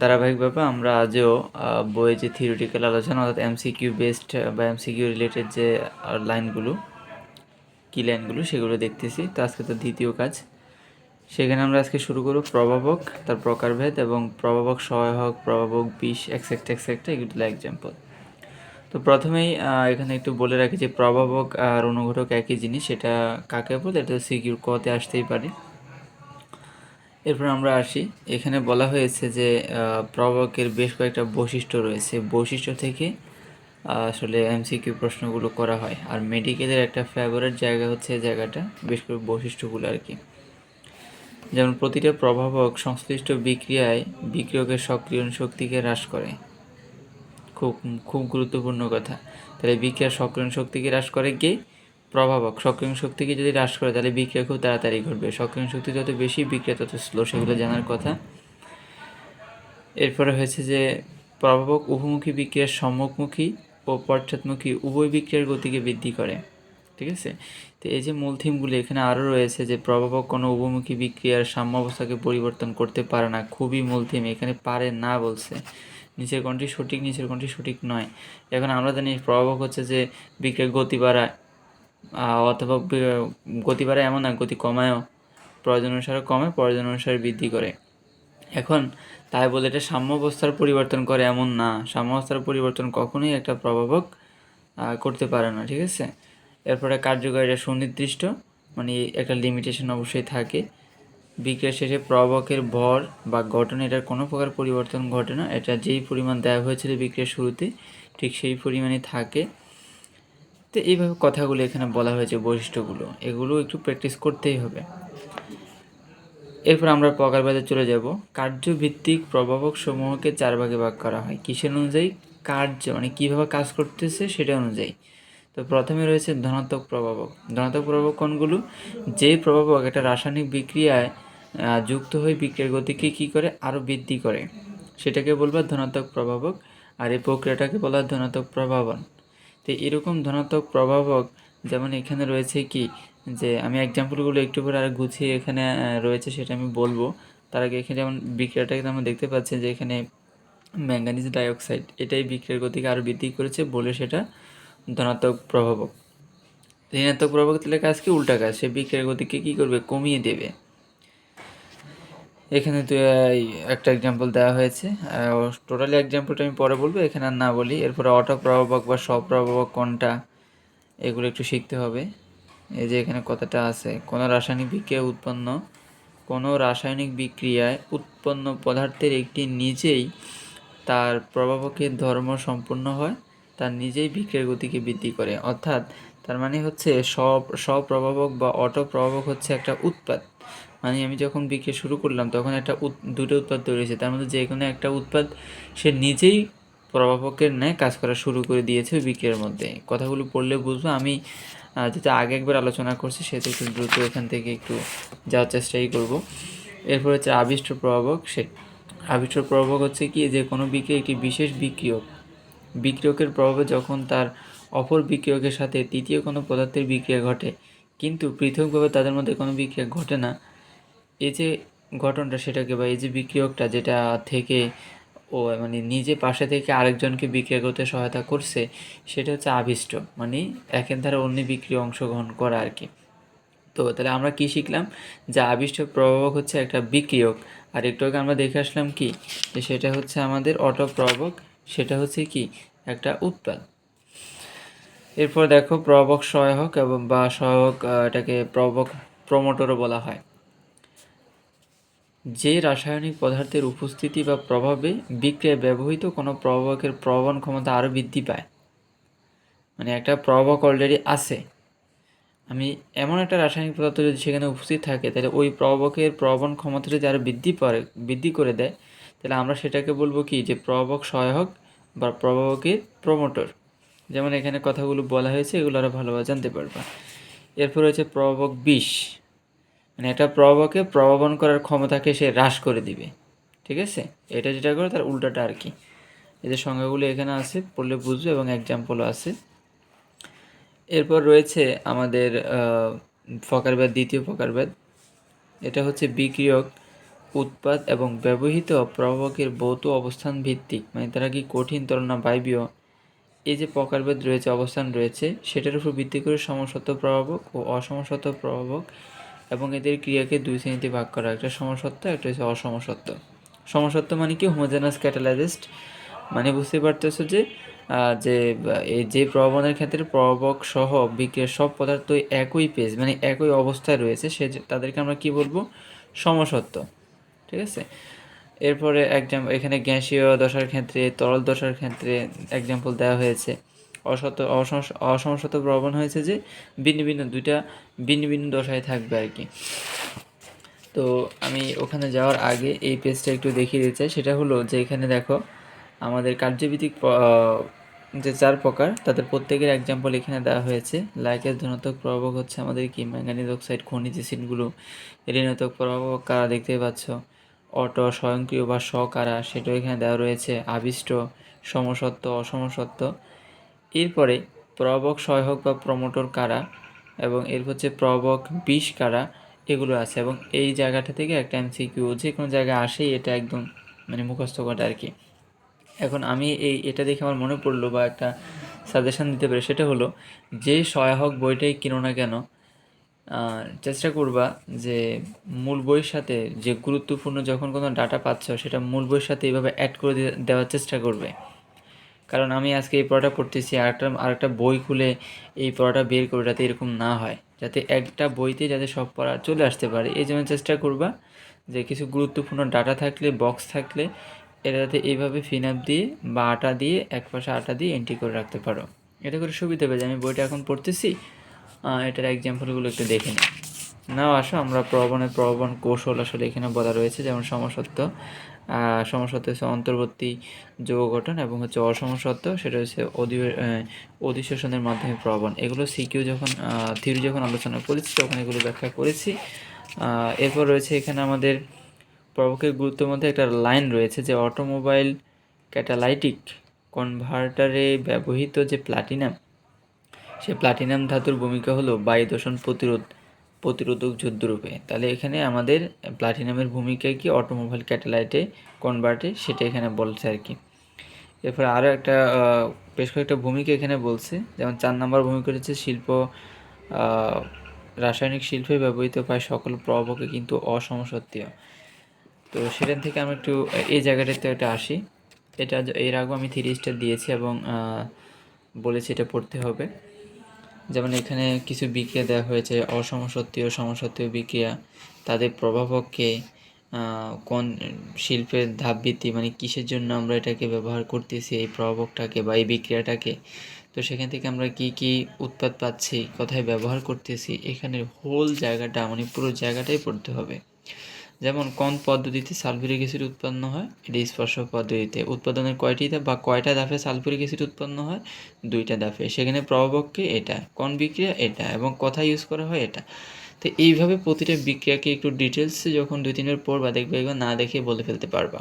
ধারাবাহিকভাবে আমরা আজও বইয়ে যে থিওরিটিক্যাল আলোচনা অর্থাৎ এমসিকিউ বেসড বা এমসিকিউ রিলেটেড যে লাইনগুলো কি লাইনগুলো সেগুলো দেখতেছি। তো আজকে তো দ্বিতীয় কাজ, সেখানে আমরা আজকে শুরু করব প্রভাবক, তার প্রকারভেদ এবং প্রভাবক সহায়ক, প্রভাবক বিষ এক্সেট্রা এক্সেট্রা, এগুলো এক্সাম্পল। তো প্রথমেই এখানে একটু বলে রাখি যে প্রভাবক আর অনুঘটক একই জিনিস, সেটা কাকে বলে এটা সিকিউর কতে আসতেই পারে। এরপর আমরা আসি, এখানে বলা হয়েছে যে প্রভাবকের বেশ কয়েকটা বৈশিষ্ট্য রয়েছে, বৈশিষ্ট্য থেকে আসলে এমসিকিউ প্রশ্নগুলো করা হয়। আর মেডিকেলের একটা ফেভারিট জায়গা হচ্ছে এই জায়গাটা, বেশ করে বৈশিষ্ট্যগুলো আর কি। যেমন প্রতিটা প্রভাবক সংশ্লিষ্ট বিক্রিয়ায় বিক্রিয়কের সক্রিয়ণ শক্তিকে হ্রাস করে। খুব খুব গুরুত্বপূর্ণ কথা। তাহলে বিক্রিয়ার সক্রিয়ণ শক্তিকে হ্রাস করে কে? প্রভাবক। সক্রিয়ণ শক্তিকে যদি হ্রাস করে তাহলে বিক্রিয়া খুব তাড়াতাড়ি ঘটবে। সক্রিয়ণ শক্তি যত বেশি, বিক্রিয়া তত স্লো, সেগুলো জানার কথা। এরপরে হয়েছে যে প্রভাবক উভমুখী বিক্রিয়ার সম্মুখমুখী ও পশ্চাৎমুখী উভয় বিক্রিয়ার গতিকে বৃদ্ধি করে। ঠিক আছে, তো এই যে মূল থিমগুলি এখানে আরও রয়েছে যে প্রভাবক কোনো উভমুখী বিক্রিয়ার সাম্যাবস্থাকে পরিবর্তন করতে পারে না, খুবই মূল থিম। এখানে পারে না বলছে, নিচের কোনটি সঠিক, নিচের কোনটি সঠিক নয়। এখন আমরা জানি প্রভাবক হচ্ছে যে বিক্রিয়ার গতি বাড়ায়, অথবা গতি বাড়ায় এমন না, গতি কমায়ও, প্রয়োজন অনুসারে কমে, প্রয়োজন অনুসারে বৃদ্ধি করে। এখন তাই বলে এটা সাম্যাবস্থার পরিবর্তন করে এমন না, সাম্যাবস্থার পরিবর্তন কখনোই একটা প্রভাবক করতে পারে না। ঠিক আছে, এরপরে কার্যকারিতা সুনির্দিষ্ট, মানে একটা লিমিটেশন অবশ্যই থাকে। বিক্রিয়া শেষে প্রভাবকের ভর বা গঠন এটার কোনো প্রকার পরিবর্তন ঘটে না, এটা যেই পরিমাণ দেওয়া হয়েছিল বিক্রিয়ার শুরুতে ঠিক সেই পরিমাণই থাকে। তো এইভাবে কথাগুলো এখানে বলা হয়েছে, বৈশিষ্ট্যগুলো, এগুলো একটু প্র্যাকটিস করতেই হবে। এরপর আমরা প্রকারভেদে চলে যাব। কার্যভিত্তিক প্রভাবক সমূহকে 4 ভাগে ভাগ করা হয়। কিসের অনুযায়ী? কার্য, মানে কীভাবে কাজ করতেছে সেটা অনুযায়ী। তো প্রথমে রয়েছে ধনাত্মক প্রভাবক। ধনাত্মক প্রভাবক কোনগুলো? যেই প্রভাবক একটা রাসায়নিক বিক্রিয়ায় যুক্ত হয়ে বিক্রিয়ার গতিকে কী করে? আরও বৃদ্ধি করে, সেটাকে বলবো ধনাত্মক প্রভাবক। আর এই প্রক্রিয়াটাকে বলা হয় ধনাত্মক প্রভাবন। তো এরকম ধনাত্মক প্রভাবক যেমন এখানে রয়েছে কি, যে আমি এক্সাম্পলগুলো একটু পরে আর গুছিয়ে এখানে রয়েছে সেটা আমি বলবো। তার আগে এখানে যেমন বিক্রিয়াটাকে আমরা দেখতে পাচ্ছি যে এখানে ম্যাঙ্গানিজ ডাইঅক্সাইড, এটাই বিক্রিয়ার গতিকে আরও বৃদ্ধি করেছে বলে সেটা ধনাত্মক প্রভাবক। ঋণাত্মক প্রভাবক তাহলে কাজ কি? উল্টা কাজ, সে বিক্রিয়ার গতিকে কী করবে? কমিয়ে দেবে। এখানে তো একটা এক্সাম্পল দেওয়া হয়েছে, টোটালি এক্সাম্পলটা আমি পরে বলবো, এখানে আর না বলি। এরপরে অটোপ্রভাবক বা স্বপ্রভাবক কোনটা, এগুলো একটু শিখতে হবে। এই যে এখানে কথাটা আছে, কোনো রাসায়নিক বিক্রিয়ায় উৎপন্ন পদার্থের একটি নিজেই তার প্রভাবকের ধর্ম সম্পূর্ণ হয়, তার নিজেই বিক্রিয়ার গতিকে বৃদ্ধি করে। অর্থাৎ তার মানে হচ্ছে স্বপ্রভাবক বা অটোপ্রভাবক হচ্ছে একটা উৎপাদ। মানে আমি যখন বিক্রিয়া শুরু করলাম তখন একটা দুটো উৎপাদ তৈরি হয়েছে, তার মধ্যে যে কোনো একটা উৎপাদ সে নিজেই প্রভাবকের ন্যায় কাজ করা শুরু করে দিয়েছে বিক্রিয়ার মধ্যে। কথাগুলো পড়লে বুঝবো। আমি যেটা আগে একবার আলোচনা করছি সেটা একটু দ্রুত এখান থেকে একটু যাওয়ার চেষ্টাই করব। এরপর হচ্ছে আবিষ্ট প্রভাবক। আবিষ্ট প্রভাবক হচ্ছে কি, যে কোনো বিক্রিয়া একটি বিশেষ বিক্রিয়কের প্রভাবে যখন তার অপর বিক্রিয়কের সাথে তৃতীয় কোনো পদার্থের বিক্রিয়া ঘটে, কিন্তু পৃথকভাবে তাদের মধ্যে কোনো বিক্রিয়া ঘটে না, এই যে ঘটনটা সেটাকে, বা এই যে বিক্রিয়কটা যেটা থেকে ও মানে নিজে পাশে থেকে আরেকজনকে বিক্রিয়া করতে সহায়তা করছে, সেটা হচ্ছে আবিষ্ট, মানে একের দ্বারা অন্য বিক্রিয়া অংশগ্রহণ করা আর কি। তো তাহলে আমরা কি শিখলাম? যে আবিষ্ট প্রভাবক হচ্ছে একটা বিক্রিয়ক, আর একটু আগে আমরা দেখে আসলাম কি, যে সেটা হচ্ছে আমাদের অটোপ্রভাবক, সেটা হচ্ছে কি একটা উৎপাদ। এরপর দেখো প্রভাবক সহায়ক এবং বা সহায়ক, এটাকে প্রভাবক প্রমোটরও বলা হয়। যে রাসায়নিক পদার্থের উপস্থিতি বা প্রভাবে বিক্রিয়ায় ব্যবহৃত কোনো প্রভাবকের প্রবণ ক্ষমতা আরও বৃদ্ধি পায়। মানে একটা প্রভাবক অলরেডি আছে, আমি এমন একটা রাসায়নিক পদার্থ যদি সেখানে উপস্থিত থাকে, তাহলে ওই প্রভাবকের প্রবণ ক্ষমতা যদি আরও বৃদ্ধি করে দেয়, তাহলে আমরা সেটাকে বলবো কি, যে প্রভাবক সহায়ক বা প্রভাবকের প্রমোটর। যেমন এখানে কথাগুলো বলা হয়েছে, এগুলো আরও ভালোভাবে জানতে পারবা। এরপর হচ্ছে প্রভাবক বিষ, মানে একটা প্রভাবকে প্রভাবন করার ক্ষমতাকে সে হ্রাস করে দিবে। ঠিক আছে, এটা যেটা করে তার উল্টাটা আর কি। এই যে সংজ্ঞাগুলো এখানে আছে, পড়লে বুঝবে, এবং এক্সাম্পলও আছে। এরপর রয়েছে আমাদের প্রকারভেদ, দ্বিতীয় প্রকারভেদ। এটা হচ্ছে বিক্রিয়ক উৎপাদ এবং ব্যবহৃত প্রভাবকের ভৌত অবস্থান ভিত্তিক, মানে তারা কি কঠিন, তরল না বায়বীয়, এই যে প্রকারভেদ রয়েছে, অবস্থান রয়েছে, সেটার উপর ভিত্তি করে সমসত্ব প্রভাবক ও অসমসত্ব প্রভাবক এবং এদের ক্রিয়াকে দুই শ্রেণীতে ভাগ করা, একটা সমসত্ব, একটা হচ্ছে অসমসত্ব। সমসত্ব মানে কি হোমোজেনাস ক্যাটালাইজড, মানে বুঝতে পারতেছো যে এই যে প্রভাবনের ক্ষেত্রে প্রভাবক সহ বিক্রিয়ার সব পদার্থ একই পেজ মানে একই অবস্থায় রয়েছে, তাদেরকে আমরা কি বলবো, সমসত্ব। ঠিক আছে। এরপরে এখানে গ্যাসীয় দশার ক্ষেত্রে, তরল দশার ক্ষেত্রে এক্সাম্পল দেওয়া হয়েছে। অসমসত্ব প্রবণ হয়েছে যে দুইটা ভিন্ন ভিন্ন দশায় থাকবে আর কি। তো আমি ওখানে যাওয়ার আগে এই পেজটা একটু দেখিয়ে দিতে চাই। সেটা হলো যে এখানে দেখো আমাদের কার্যভিত্তিক যে 4 প্রকার, তাদের প্রত্যেকের এক্সাম্পল এখানে দেওয়া হয়েছে। লাইকের ধনাত্মক প্রভাবক হচ্ছে আমাদের কি ম্যাঙ্গানিজ অক্সাইড, খনিজ অ্যাসিডগুলো। ঋণাত্মক প্রভাবক কারা দেখতেই পাচ্ছ, অটো, স্বয়ংক্রিয় বা কারা, সেটাও এখানে দেওয়া রয়েছে। আবিষ্ট, সমসত্ব, অসমসত্ব। এরপরে প্রভাবক সহায়ক বা প্রমোটর কারা এবং এর হচ্ছে প্রভাবক বিষ কারা, এগুলো আছে। এবং এই জায়গাটা থেকে একটা এমসিকিউ যে কোনো জায়গায় আসেই, এটা একদম মানে মুখস্থ করা আর কি। এখন আমি এটা দেখে আমার মনে পড়লো বা একটা সাজেশন দিতে পারি, সেটা হলো যে সহায়ক বইটাই কিনো না কেন, চেষ্টা করবা যে মূল বইয়ের সাথে যে গুরুত্বপূর্ণ যখন কোনো ডাটা পাচ্ছ, সেটা মূল বইয়ের সাথে এইভাবে অ্যাড করে দেওয়ার চেষ্টা করবে। কারণ আমি আজকে এই পড়াটা পড়তেছি, আরেকটা বই খুলে এই পড়াটা বের করে, যাতে এরকম না হয়, যাতে একটা বইতে যাতে সব পড়া চলে আসতে পারে। এই জন্য চেষ্টা করবা যে কিছু গুরুত্বপূর্ণ ডাটা থাকলে, বক্স থাকলে, এটা যাতে এইভাবে ফিনাপ দিয়ে বা আটা দিয়ে, এক পাশে আটা দিয়ে এন্ট্রি করে রাখতে পারো। এটা করে সুবিধা হবে যে আমি বইটা এখন পড়তেছি, এটার এক্সাম্পলগুলো একটু দেখে নিই। নাও আসো আমরা প্রবণ কৌশল আসলে এখানে বলা রয়েছে, যেমন সমসত্ব। সমসত্ব হচ্ছে অন্তর্বর্তী যৌগ গঠন, এবং হচ্ছে অসমসত্ব সেটা হচ্ছে অধিশোষণের মাধ্যমে প্রবণ। এগুলো সিকিউ যখন থিওরি যখন আলোচনা করেছি তখন এগুলো ব্যাখ্যা করেছি। এরপর রয়েছে এখানে আমাদের প্রভাবকের গুরুত্বের মধ্যে একটা লাইন রয়েছে যে অটোমোবাইল ক্যাটালাইটিক কনভার্টারে ব্যবহৃত যে প্লাটিনাম, সে প্লাটিনাম ধাতুর ভূমিকা হলো বায়ু দূষণ প্রতিরোধক যুদ্ধরূপে। তাহলে এখানে আমাদের প্লাটিনামের ভূমিকা কি অটোমোবাইল ক্যাটালাইটে কনভার্টে, সেটা এখানে বলছে আর কি। এরপরে আরও একটা বেশ কয়েকটা ভূমিকা এখানে বলছে, যেমন 4 নম্বর ভূমিকা হচ্ছে রাসায়নিক শিল্পে ব্যবহৃত প্রায় সকল প্রভাবকে কিন্তু অসমসত্তীয়। তো সেখান থেকে আমরা একটু এই জায়গাটাতে একটা আসি। এটা এর আগেও আমি 3 স্টার দিয়েছি এবং বলেছি এটা পড়তে হবে। যেমন এখানে কিছু বিক্রিয়া দেওয়া হয়েছে, অসমসত্তীয়, সমসত্তীয় বিক্রিয়া, তাদের প্রভাবককে, কোন শিল্পের ধাপভিত্তি, মানে কিসের জন্য আমরা এটাকে ব্যবহার করতেছি এই প্রভাবকটাকে বা এই বিক্রিয়াটাকে। তো সেখান থেকে আমরা কি কি উৎপাদ পাচ্ছি, কোথায় ব্যবহার করতেছি, এখানের হোল জায়গাটা মানে পুরো জায়গাটাই পড়তে হবে। যেমন কোন পদ্ধতিতে সালফিউরিক অ্যাসিড উৎপন্ন হয়, এটি স্পর্শক পদ্ধতিতে। উৎপাদনের কয়টা ধাপে সালফিউরিক অ্যাসিড উৎপন্ন হয়, 2টা ধাপে। সেখানে প্রভাবককে এটা, কোন বিক্রিয়া এটা, এবং কোথায় ইউজ করা হয় এটা। তো এইভাবে প্রতিটা বিক্রিয়াকে একটু ডিটেলসে যখন 2-3বার পড়বা, দেখবে এবার না দেখে বলে ফেলতে পারবা।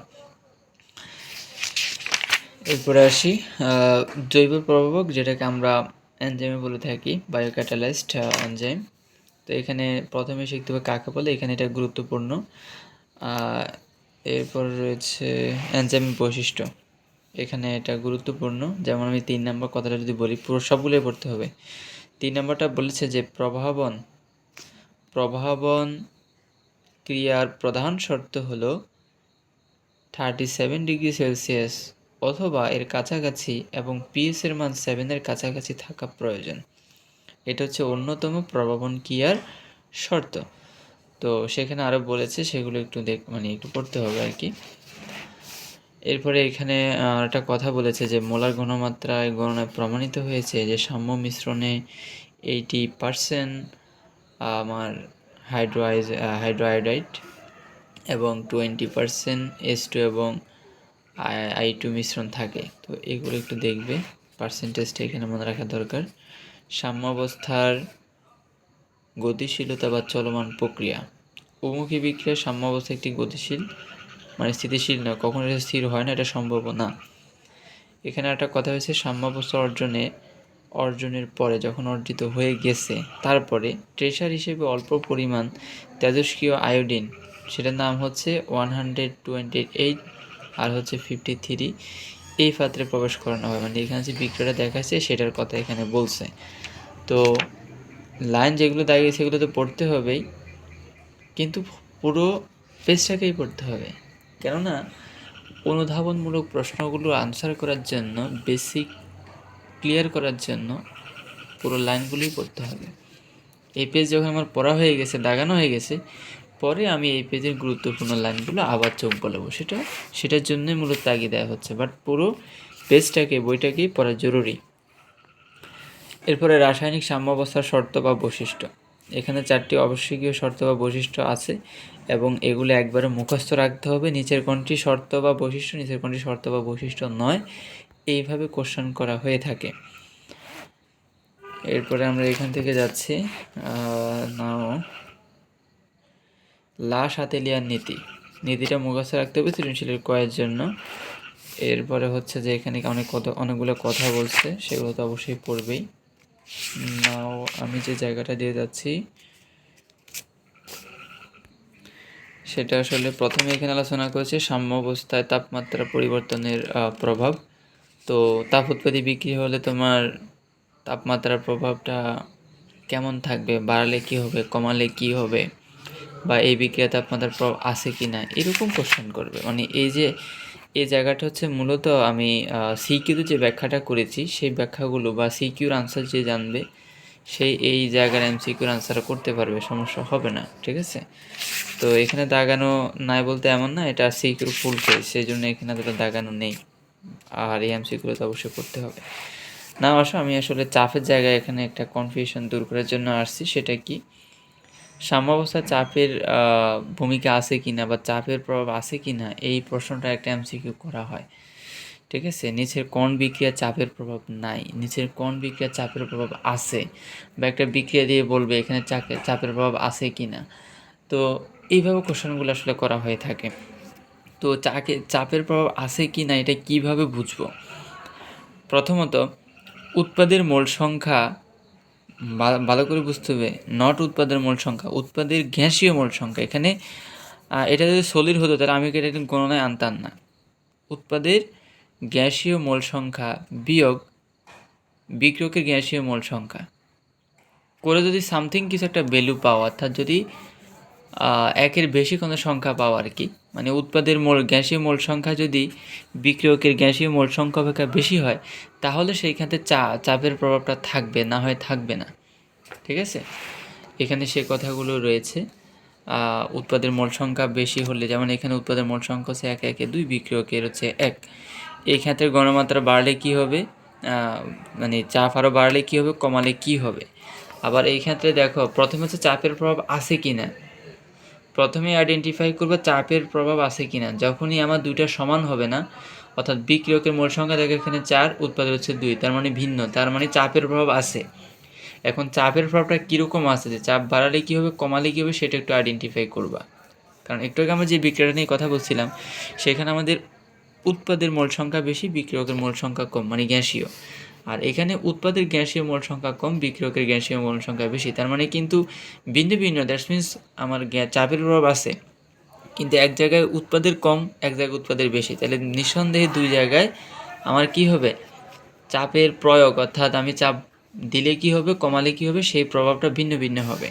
এরপরে আসি জৈব প্রভাবক, যেটাকে আমরা এনজাইমে বলে থাকি, বায়োক্যাটালাইজড এনজাইম। তো এখানে প্রথমে শিখতে হবে কাকে বলে, এখানে এটা গুরুত্বপূর্ণ। এরপর রয়েছে এনজাইমের বৈশিষ্ট্য, এখানে এটা গুরুত্বপূর্ণ। যেমন আমি 3 নম্বর কথাটা যদি বলি, পুরো সবগুলোই পড়তে হবে। 3 নম্বরটা বলেছে যে প্রভাবন ক্রিয়ার প্রধান শর্ত হলো 37 ডিগ্রি সেলসিয়াস অথবা এর কাছাকাছি এবং পিএস এর মান 7-এর কাছাকাছি থাকা প্রয়োজন। এটা হচ্ছে অন্যতম প্রভাবন ক্রিয়ার শর্ত। তো সেখানে আরও বলেছে, সেগুলো একটু একটু পড়তে হবে আর কি। এরপরে এখানে একটা কথা বলেছে যে মোলার ঘনমাত্রায় গণনায় প্রমাণিত হয়েছে যে সাম্য মিশ্রণে 80% আমার হাইড্রোআয়োডাইড এবং 20% H2 এবং I2 মিশ্রণ থাকে। তো এগুলো একটু দেখবে, পার্সেন্টেজটা এখানে মনে রাখা দরকার। সাম্যাবস্থার গতিশীলতা বা চলমান প্রক্রিয়া, উভমুখী বিক্রিয়ার সাম্যাবস্থা একটি গতিশীল মানে স্থিতিশীল নয়, কখনো এটা স্থির হয় না, এটা সম্ভব না। এখানে একটা কথা হয়েছে, সাম্যাবস্থা অর্জনের পরে যখন অর্জিত হয়ে গেছে, তারপরে ট্রেসার হিসেবে অল্প পরিমাণ তেজস্ক্রিয় আয়োডিন সেটার নাম হচ্ছে 128 আর হচ্ছে 53, এই পাত্রে প্রবেশ করানো হয়। মানে এখানে যে বিক্রিয়াটা দেখাচ্ছে সেটার কথা এখানে বলছে। তো লাইন যেগুলো দাঁড়িয়ে সেগুলো তো পড়তে হবেই, কিন্তু পুরো পেজটাকেই পড়তে হবে, কেননা অনুধাবনমূলক প্রশ্নগুলো আনসার করার জন্য, বেসিক ক্লিয়ার করার জন্য পুরো লাইনগুলোই পড়তে হবে। এই পেজ যখন আমার পড়া হয়ে গেছে, দাগানো হয়ে গেছে, পরে আমি এই পেজের গুরুত্বপূর্ণ লাইনগুলো আবার চোখ বলাবো, সেটার জন্যই মূলত তাগিদ দেওয়া হচ্ছে। বাট পুরো পেজটাকে, বইটাকেই পড়া জরুরি। এরপরে রাসায়নিক সাম্যাবস্থার শর্ত বা বৈশিষ্ট্য। এখানে 4টি আবশ্যকীয় শর্ত বা বৈশিষ্ট্য আছে এবং এগুলো একবারে মুখস্থ রাখতে হবে। নিচের কোনটি শর্ত বা বৈশিষ্ট্য, নিচের কোনটি শর্ত বা বৈশিষ্ট্য নয়, এইভাবে কোশ্চেন করা হয়ে থাকে। এরপরে আমরা এখান থেকে যাচ্ছি নাও লা সাতেলিয়ার নীতিটা মুখস্থ রাখতে হবে সৃজনশীলের কয়ের জন্য। এরপরে হচ্ছে যে এখানে অনেকগুলো কথা বলছে, সেগুলো তো অবশ্যই পড়বেই। নাও আমি যে জায়গাটা দিয়ে যাচ্ছি সেটা আসলে প্রথমে এখানে আলোচনা করেছে সাম্যাবস্থায় তাপমাত্রা পরিবর্তনের প্রভাব। তো তাপ উৎপাদী বিক্রি হলে তোমার তাপমাত্রার প্রভাবটা কেমন থাকবে, বাড়ালে কি হবে, কমালে কি হবে, বা এই বিক্রিয়া তাপমাত্রার প্রভাব আছে কি না, এরকম কোশ্চেন করবে। মানে এই জায়গাটা হচ্ছে মূলত আমি সিকিউতে যে ব্যাখ্যাটা করেছি সেই ব্যাখ্যাগুলো বা সিকিউর আনসার যে জানবে সেই এই জায়গার এমসিকিউর আনসার করতে পারবে, সমস্যা হবে না, ঠিক আছে। তো এখানে দাগানো নাই বলতে এমন না, এটা সিকিউর ফুল পেজ, সেই জন্য এখানে তো দাগানো নেই, আর এই এমসিকিউগুলো তো অবশ্যই করতে হবে। না আসো, আমি আসলে চাপের জায়গায় এখানে একটা কনফিউশন দূর করার জন্য আসছি। সেটা কি, সাম্যাবস্থায় চাপের ভূমিকা আছে কি না বা চাপের প্রভাব আছে কি না, এই প্রশ্নটা একটা এমসিকিউ করা হয়, ঠিক আছে। নিচের কোন বিক্রিয়া চাপের প্রভাব নাই, নিচের কোন বিক্রিয়া চাপের প্রভাব আছে, বা একটা বিক্রিয়া দিয়ে বলবে এখানে চাপের প্রভাব আছে কি না। তো এইভাবে কোশ্চেনগুলো আসলে করা হয়ে থাকে। তো চাপের প্রভাব আছে কি না এটা কিভাবে বুঝবো? প্রথমত উৎপাদের মোল সংখ্যা ভালো করে বুঝতে হবে। নট উৎপাদের মোল সংখ্যা, উৎপাদের গ্যাসীয় মোল সংখ্যা। এখানে এটা যদি সলিড হতো তাহলে আমি এটা গণনায় আনতাম না। উৎপাদের গ্যাসীয় মোল সংখ্যা বিয়োগ বিক্রিয়কের গ্যাসীয় মোল সংখ্যা করে যদি সামথিং কিছু একটা ভ্যালু পাও, অর্থাৎ যদি একের বেশি কোনো সংখ্যা পাও আর কি, মানে উৎপাদের গ্যাসীয় মোল সংখ্যা যদি বিক্রিয়কের গ্যাসীয় মোল সংখ্যা অপেক্ষা বেশি হয়, তাহলে সেইখানে চাপের প্রভাবটা থাকবে, না হয় থাকবে না, ঠিক আছে। এখানে সে কথাগুলো রয়েছে। উৎপাদের মোল সংখ্যা বেশি হলে, যেমন এখানে উৎপাদের মোল সংখ্যা হচ্ছে 1, 2, বিক্রিয়কের হচ্ছে 1, এই ক্ষেত্রে গণমাত্রা বাড়লে কি হবে, মানে চাপ আরও বাড়লে কি হবে, কমালে কি হবে। আবার এই ক্ষেত্রে দেখো, প্রথমে হচ্ছে চাপের প্রভাব আছে কি না, প্রথমে আইডেন্টিফাই করবে চাপের প্রভাব আছে কি না। যখনই আমার দুইটা সমান হবে না, অর্থাৎ বিক্রিয়কের মোল সংখ্যা দেখো এখানে 4, উৎপাদের হচ্ছে 2, তার মানে ভিন্ন, তার মানে চাপের প্রভাব আছে। এখন চাপের প্রভাবটা কীরকম আছে, যে চাপ বাড়ালে কী হবে, কমালে কী হবে, সেটা একটু আইডেন্টিফাই করবা। কারণ একটু আগে আমরা যে বিক্রিয়াটা নিয়ে কথা বলছিলাম সেখানে আমাদের উৎপাদের মোল সংখ্যা বেশি, বিক্রিয়কের মোল সংখ্যা কম, মানে গ্যাসীয়। আর এখানে উৎপাদের গ্যাসীয় মোল সংখ্যা কম, বিক্রিয়কের গ্যাসীয় মোল সংখ্যা বেশি, তার মানে কিন্তু ভিন্ন ভিন্ন, দ্যাটস মিনস আমার চাপের প্রভাব আছে, কিন্তু এক জায়গায় উৎপাদের কম, এক জায়গায় উৎপাদের বেশি, তাহলে নিঃসন্দেহে দুই জায়গায় আমার কি হবে, চাপের প্রয়োগ, অর্থাৎ আমি চাপ দিলে কি হবে, কমালে কি হবে, সেই প্রভাবটা ভিন্ন ভিন্ন হবে।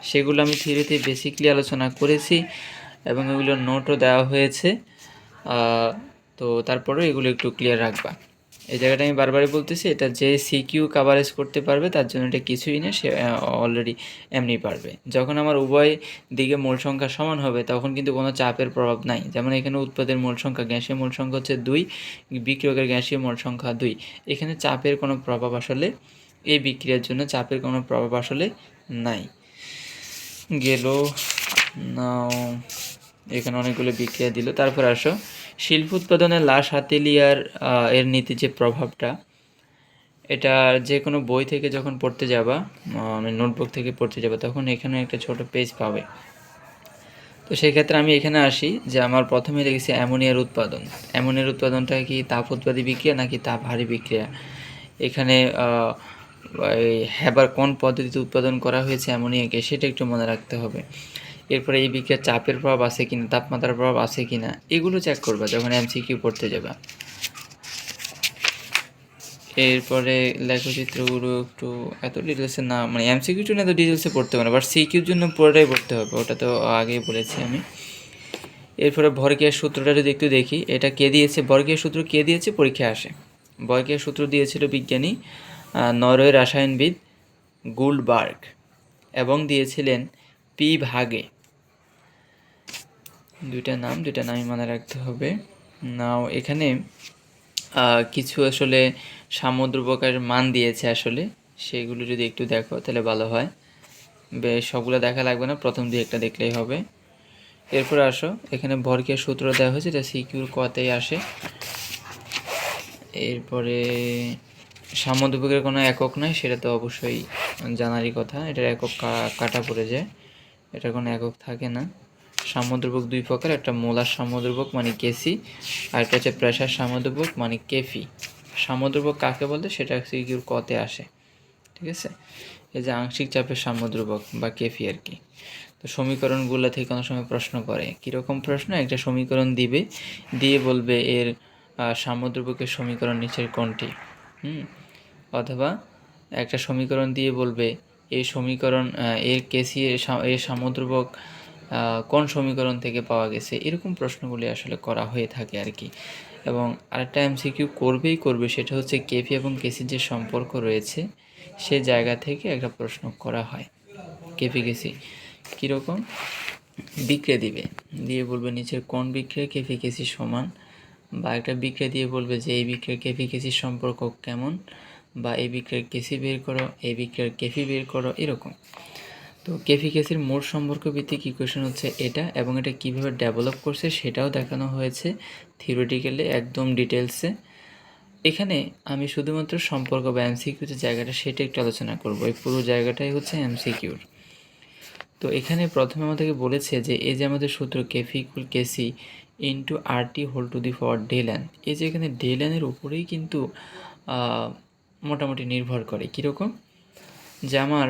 সেগুলো আমি থিওরিতে বেসিকলি আলোচনা করেছি এবং এগুলোর নোটও দেওয়া হয়েছে। তো তারপরেও এগুলো একটু ক্লিয়ার রাখবা। এই জায়গাটা আমি বারবারই বলতেছি, এটা যে সিকিউ কাভারেজ করতে পারবে তার জন্য এটা কিছুই না, সে অলরেডি এমনি পারবে। যখন আমার উভয় দিকে মোল সংখ্যা সমান হবে তখন কিন্তু কোনো চাপের প্রভাব নাই। যেমন এখানে উৎপাদের মোল সংখ্যা, গ্যাসীয় মোল সংখ্যা হচ্ছে 2, বিক্রিয়কের গ্যাসীয় মোল সংখ্যা 2, এখানে চাপের কোনো প্রভাব আসলে, এই বিক্রিয়ার জন্য চাপের কোনো প্রভাব আসলে নাই। গেল নাও, এখানে অনেকগুলো বিক্রিয়া দিল। তারপর আসো শিল্প উৎপাদনে লা সাতেলিয়ার এর নীতি যে প্রভাবটা, এটা যে কোনো বই থেকে যখন পড়তে যাবা, নোটবুক থেকে পড়তে যাবা, তখন এখানে একটা ছোট পেজ পাবে। তো সেই ক্ষেত্রে আমি এখানে আসি যে আমার প্রথমে লিখেছি অ্যামোনিয়ার উৎপাদন। অ্যামোনিয়ার উৎপাদনটা কি তাপ উৎপাদী বিক্রিয়া নাকি তাপহারী বিক্রিয়া? এখানে হেবার কোন পদ্ধতিতে উৎপাদন করা হয়েছে অ্যামোনিয়াকে সেটা একটু মনে রাখতে হবে। এরপরে এই বিক্রিয়ার চাপের প্রভাব আছে কিনা, তাপমাত্রার প্রভাব আছে কিনা, এগুলো চেক করবা যখন এমসিকিউ পড়তে যাবা। এরপরে লেখচিত্রগুলো একটু এত ডিটেলসে না, মানে এমসিকিউর জন্য এত ডিটেলসে পড়তে পারে, বাট সিকিউর জন্য পুরোটাই পড়তে হবে, ওটা তো আগেই বলেছি আমি। এরপরে ভরক্রিয়ার সূত্রটা যদি একটু দেখি, এটা কে দিয়েছে, ভরক্রিয়ার সূত্র কে দিয়েছে পরীক্ষায় আসে। ভরক্রিয়ার সূত্র দিয়েছিল বিজ্ঞানী নরওয়ে রাসায়নবিদ গুল্ডবার্গ, এবং দিয়েছিলেন পি ভাগে। দুইটা নামই মনে রাখতে হবে। নাও এখানে কিছু আসলে সামুদ্রিকের মান দিয়েছে, আসলে সেগুলো যদি একটু দেখো তাহলে ভালো হয়। বেশ, সবগুলো দেখা লাগবে না, প্রথম দুই একটা দেখলেই হবে। এরপরে আসো, এখানে ভরক্রিয়ার সূত্র দেওয়া হয়েছে, এটা সিকিউর কতেই আসে। এরপরে সামুদ্রিকের কোনো একক নয়, সেটা তো অবশ্যই জানারই কথা, এটার একক কাটা পড়ে যায়, এটার কোনো একক থাকে না। সামুদ্রিক দুই প্রকার, একটা মোলার সামুদ্রিক মানে কেসি, আর একটা হচ্ছে প্রেসার সামুদ্রিক মানে কেফি। সামুদ্রিক কাকে বলতে সেটা সিকিউর কতে আসে, ঠিক আছে। এই যে আংশিক চাপের সামুদ্রিক বা কেফি আর কি। তো সমীকরণগুলো থেকে অনেক সময় প্রশ্ন করে, কীরকম প্রশ্ন, একটা সমীকরণ দিবে, দিয়ে বলবে এর সামুদ্রিকের সমীকরণ নিচের কোনটি, অথবা একটা সমীকরণ দিয়ে বলবে এই সমীকরণ এর কেসি এর সামুদ্রিক কোন সমীকরণ থেকে পাওয়া গেছে, এরকম প্রশ্নগুলি আসলে করা হয়ে থাকে আর কি। এবং আরেকটা এমসিকিউ করবে, সেটা হচ্ছে কেফি এবং কেসির যে সম্পর্ক রয়েছে সে জায়গা থেকে একটা প্রশ্ন করা হয়। কেফি কেসি কীরকম, বিক্রিয়া দিবে, দিয়ে বলবে নিচের কোন বিক্রিয়া কেফি কেসি সমান, বা একটা বিক্রিয়া দিয়ে বলবে যে এই বিক্রিয়ার কেফি কেসির সম্পর্ক কেমন, বা এই বিক্রিয়ার কেসি বের করো, এই বিক্রিয়ার কেফি বের করো, এরকম। তো কেফি কেসির মোট সম্পর্ক ভিত্তিক ইকুয়েশন হচ্ছে এটা, এবং এটা কিভাবে ডেভেলপ করছে সেটাও দেখানো হয়েছে থিওরিটিক্যালি একদম ডিটেলসে। এখানে আমি শুধুমাত্র সম্পর্ক বা এমসিকিউ যে জায়গাটা সেটা একটু আলোচনা করব, এই পুরো জায়গাটাই হচ্ছে এমসিকিউর। তো এখানে প্রথমে আমাদেরকে বলেছে যে এই যে আমাদের সূত্র KF equal KC into RT whole to the power del N, এই যে এখানে ডেল এনের উপরেই কিন্তু মোটামুটি নির্ভর করে। কীরকম, যে আমার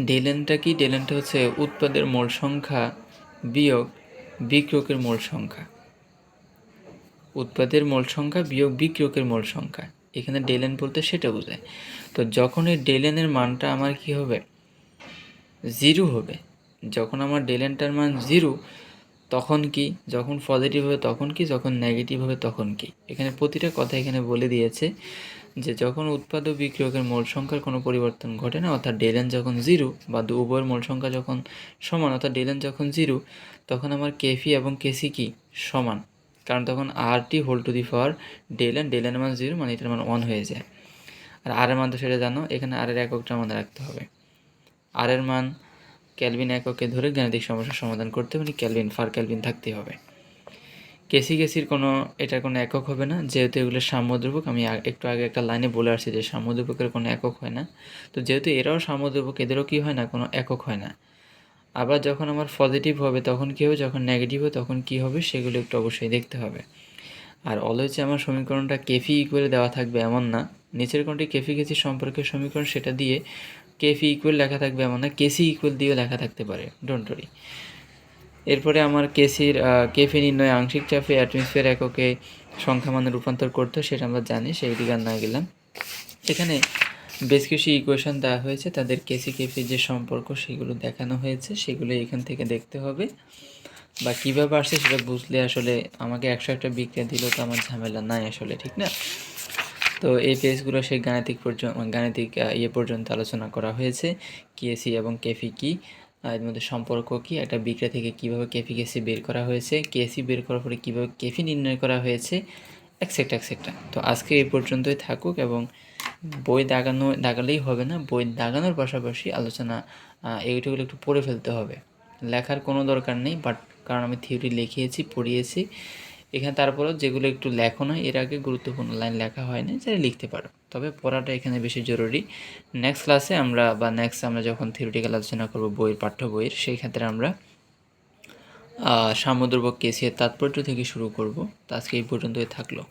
ডেল এনটা কি, ডেল এনটা হচ্ছে উৎপাদের মোল সংখ্যা বিয়োগ বিক্রিয়কের মোল সংখ্যা, উৎপাদের মোল সংখ্যা বিয়োগ বিক্রিয়কের মোল সংখ্যা, এখানে ডেল এন বলতে সেটা বোঝায়। তো যখন এই ডেল এনের মানটা আমার কি হবে, জিরো হবে, যখন আমার ডেল এনটার মান জিরো তখন কি, যখন পজিটিভ হবে তখন কি, যখন নেগেটিভ হবে তখন কি। এখানে প্রতিটা কথা এখানে বলে দিয়েছে যে যখন উৎপাদ ও বিক্রিয়কের মোল সংখ্যার কোনো পরিবর্তন ঘটে না, অর্থাৎ ডেল এন যখন জিরো, বা উভয়ের মোল সংখ্যা যখন সমান, অর্থাৎ ডেল এন যখন জিরো, তখন আমার কেফি এবং কেসি কি সমান, কারণ তখন RT whole to the power del n মান জিরো, মানে এটার মান 1 হয়ে যায়। আর আর এর মান তো সেটা জানো, এখানে আর এর এককটা মনে রাখতে হবে, আর এর মান ক্যালভিন এককে ধরে গাণিতিক সমস্যার সমাধান করতে মানে ক্যালভিন ফার ক্যালভিন থাকতে হবে। কেসির কোনো এটার কোনো একক হবে না, যেহেতু এগুলো সাম্যদ্রব্যক, আমি একটু আগে একটা লাইনে বলে আসছি যে সাম্যদ্রব্যকের কোনো একক হয় না। তো যেহেতু এরাও সাম্যদ্রব্যক, এদেরও কী হয় না, কোনো একক হয় না। আবার যখন আমার পজিটিভ হবে তখন কী হবে, যখন নেগেটিভ হবে তখন কী হবে, সেগুলো একটু অবশ্যই দেখতে হবে। আর অলওয়েজ আমার সমীকরণটা কেফি ইকুয়ালে দেওয়া থাকবে এমন না, নিচের কোনটি কেফি কেসি সম্পর্কের সমীকরণ সেটা দিয়ে কেফি ইকুয়াল লেখা থাকবে এমন না, কেসি ইকুয়াল দিয়েও লেখা থাকতে পারে, ডোন্ট ওয়ারি। এরপরে আমার কেফি নির্ণয় আংশিক চাপে অ্যাটমসফিয়ার এককে সংখ্যা মানে রূপান্তর করতে, সেটা আমরা জানি, সেই দিকে না গেলাম। এখানে বেশ কিছু ইকুয়েশন দেওয়া হয়েছে, তাদের কেফির যে সম্পর্ক সেগুলো দেখানো হয়েছে, সেগুলো এখান থেকে দেখতে হবে, বা কীভাবে আসছে সেটা বুঝলে আসলে আমাকে 101টা বিক্রিয়া দিলেও তো আমার ঝামেলা নাই আসলে, ঠিক না। তো এই পেজগুলো সেই গাণিতিক পর্যন্ত আলোচনা করা হয়েছে, কেসি এবং কেফি কী, এর মধ্যে সম্পর্ক কী, একটা বিক্রিয়া থেকে কীভাবে কেফি কেসি বের করা হয়েছে, কেসি বের করার পরে কীভাবে কেফি নির্ণয় করা হয়েছে, এক্সেট্রা। তো আজকে এই পর্যন্তই থাকুক, এবং বই দাগালেই হবে না, বই দাগানোর পাশাপাশি আলোচনা এইগুলো একটু পড়ে ফেলতে হবে, লেখার কোনো দরকার নেই, বাট কারণ আমি থিওরি লিখিয়েছি, পড়িয়েছি এখানে, তারপরেও যেগুলো একটু লেখো না, এর আগে গুরুত্বপূর্ণ লাইন লেখা হয় না, যারা লিখতে পারো, তবে পড়াটা এখানে বেশি জরুরি। নেক্সট ক্লাসে আমরা যখন থিওরিটিক্যাল আলোচনা করব বইয়ের পাঠ্য বইয়ের, সেই ক্ষেত্রে আমরা সামুদ্রিক কেসি এর তাৎপর্য থেকে শুরু করব। তো আজকে এই পর্যন্তই থাকলো।